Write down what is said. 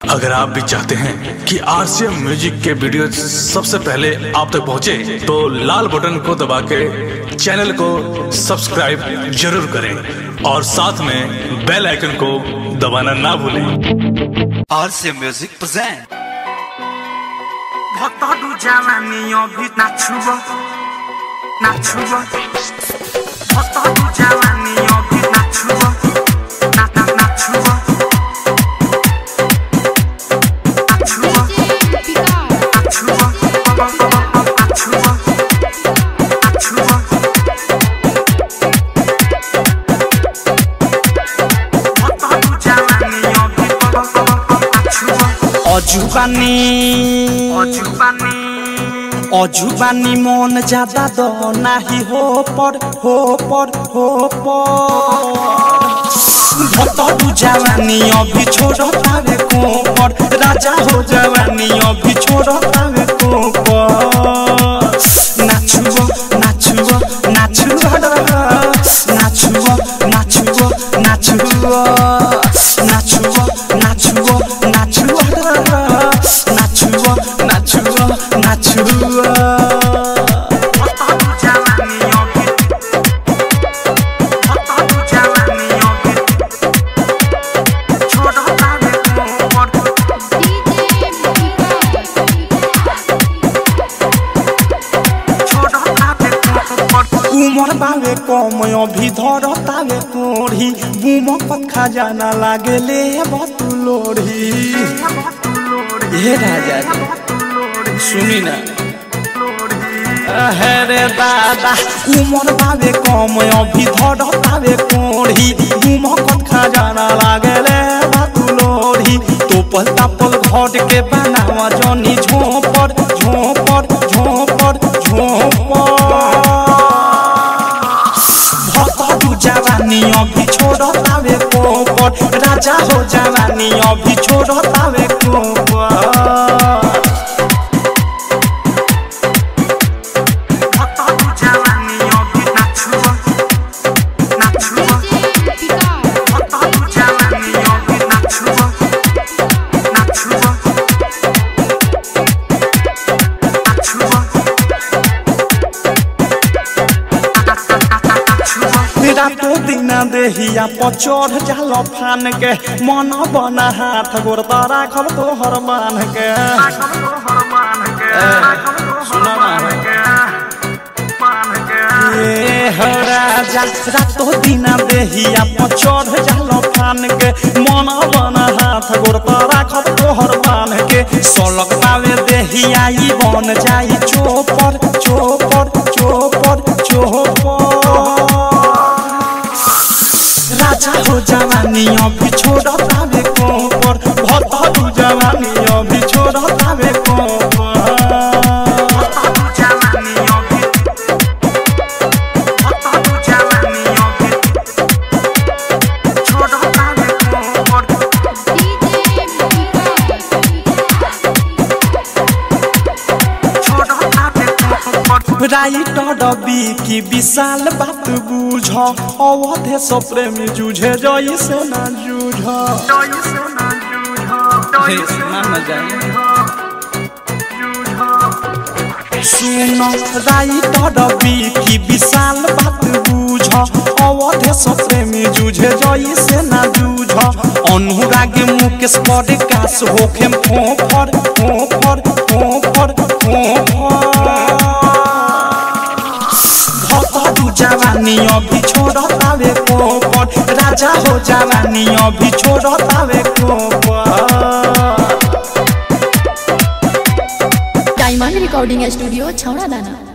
अगर आप भी चाहते हैं कि आरसीएम म्यूजिक के वीडियो सबसे पहले आप तक पहुंचे, तो लाल बटन को दबा के चैनल को सब्सक्राइब जरूर करें और साथ में बेल आइकन को दबाना ना भूलें। आरसीएम म्यूजिक प्रेजेंट अजुबानी मन ज्यादा दो नाही हो पर भतरू जवानी अभी छोड़तावे को पर राजा हो जवानी अभी छोड़तावे को पर नाचुओ नाचुओ नाचुओ नाचुओ नाचुओ नाचुओ नाचुओ नाचुओ नाचुओ नाचुओ नाचुओ उमर बावे कम अभी धरतावे कोढ़ी बुम पखा जाना लागले बतुलोढ़ी हे राजा सुनी ना अरे दादा उमर बावे कम अभी धरतावे कोढ़ी बुम पखा जाना लागले बतुलोढ़ी तोपल तापल घट के बनावा जनी झोंपर झोंपर झोंपर झोंपर जवानी अभी छोड़तावे कोपर राजा हो जवानी अभी छोड़तावे कोपर रातो दिन देहिया पर चढ़ जाल फान के मन बना हाथ गोर राखल तोहर मान के राजा रातो दिन देहिया पर चढ़ जाल फान के मन बना हाथ गोर राखल तोहर मान के सलक पावे देहिया ई बन जाई चोपर चोपर चोपर चोपर राजा हो जवानी अभी छोड़तावे कोपर भतरू जवानी अभी छोड़तावे कोपर राइटर डबी की विशाल बात बुझ अवधे सब प्रेमी जूझे जैसे ना जूझ सुन राइटर डबी की विशाल बात बुझ अवधे सब प्रेमी जूझे जैसे ना जूझ अनुराग मुकेश पर काश होखे फोफर फोफर फोफर फोफर जवानी अभी छोड़तावे कोपर राजा हो जवानी अभी छोड़तावे कोपर। डायमंड रिकॉर्डिंग स्टूडियो छौड़ा दाना।